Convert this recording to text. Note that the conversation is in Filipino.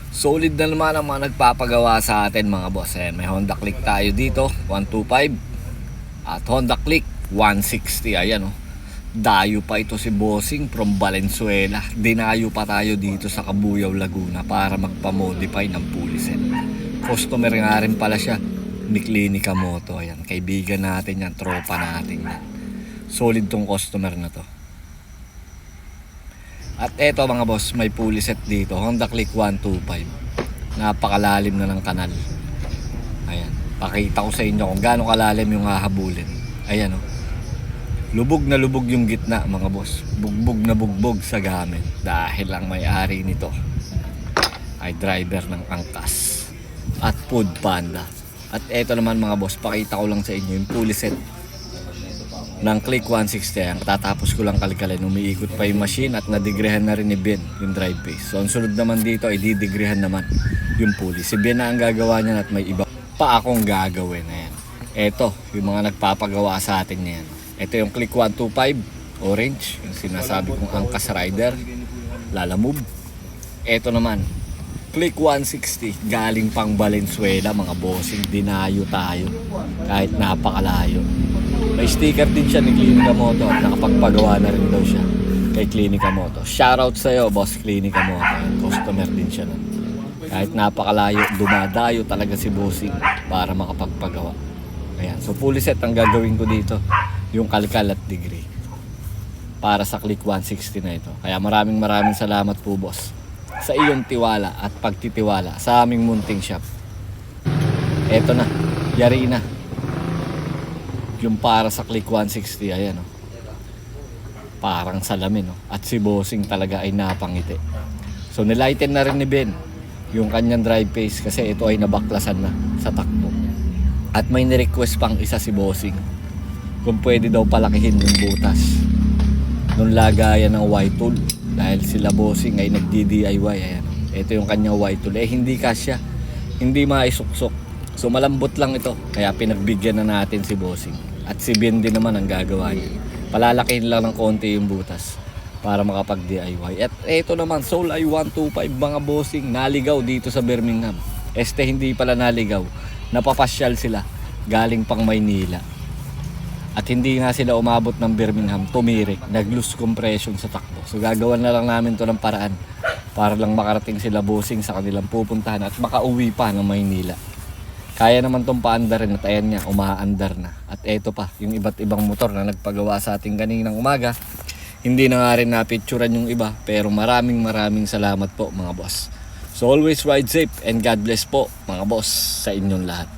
Solid na naman ang mga nagpapagawa sa atin mga boss. Ayan, may Honda Click tayo dito, 125. At Honda Click 160. Ayan, oh. Dayo pa ito si Bossing from Valenzuela. Dinayo pa tayo dito sa Cabuyao, Laguna para magpa-modify ng puliset. Customer nga rin pala siya ni Clinica Moto. Ayan, kaibigan natin yan, tropa natin yan. Solid tong customer na to. At eto mga boss, may pulley set dito, Honda Click 125. Napakalalim na ng kanal. Ayan, pakita ko sa inyo kung gaano kalalim yung hahabulin. Ayan, oh. Lubog na lubog yung gitna mga boss. Bugbog na bugbog sa gamit. Dahil ang may-ari nito ay driver ng Angkas at Food Panda. At eto naman mga boss, pakita ko lang sa inyo yung pulley set ng Click 160. Ang tatapos ko lang kalkalin, umiikot pa yung machine at nadigrehan na rin ni Ben yung drive base. So ang sunod naman dito ay didigrehan naman yung pulley. Si Ben na ang gagawa niyan at may iba pa akong gagawin. Ayan. Ito yung mga nagpapagawa sa atin niyan. Ito yung Click 125 orange, yung sinasabi kong Angkas Rider Lalamove. Ito naman Click 160 galing pang Valenzuela mga bossing. Dinayo tayo kahit napakalayo. May sticker din siya ni Clinica Moto at nakapagpagawa na rin daw siya kay Clinica Moto. Shoutout sa'yo, Boss Clinica Moto. Customer din siya nun. Kahit napakalayo, dumadayo talaga si Bossing para makapagpagawa. Ayan. So fully set ang gagawin ko dito, yung kalkal at degree para sa Click 160 na ito. Kaya maraming salamat po boss sa iyong tiwala at pagtitiwala sa aming munting shop. Eto na, yari na yung para sa Click 160. Ayan, oh. Parang salamin, oh. At si Bossing talaga ay napangiti. So nilighten na rin ni Ben yung kanyang drive pace kasi ito ay nabaklasan na sa takbo. At may ni-request pang isa si Bossing kung pwede daw palakihin yung butas nung lagayan ng Y-tool dahil sila Bossing ay nagdi-DIY. Ayan, ito yung kanyang Y-tool. Hindi kasya, hindi maisuksok. So malambot lang ito, kaya pinagbigyan na natin si Bossing. At si Ben din naman ang gagawa niya. Palalakihin lang ng konti yung butas para makapag-DIY. At ito naman, Soul I 125 mga Bossing, naligaw dito sa Birmingham. Hindi pala naligaw, napapasyal sila galing pang Maynila. At hindi nga sila umabot ng Birmingham, tumirik, nag-loose compression sa takbo. So gagawan na lang namin to ng paraan para lang makarating sila Bossing sa kanilang pupuntahan at makauwi pa ng Maynila. Kaya naman itong paandarin at ayan niya, umaandar na. At eto pa, yung iba't ibang motor na nagpagawa sa ating kaninang umaga. Hindi na nga rin napicturan yung iba, pero maraming salamat po mga boss. So always ride safe and God bless po mga boss sa inyong lahat.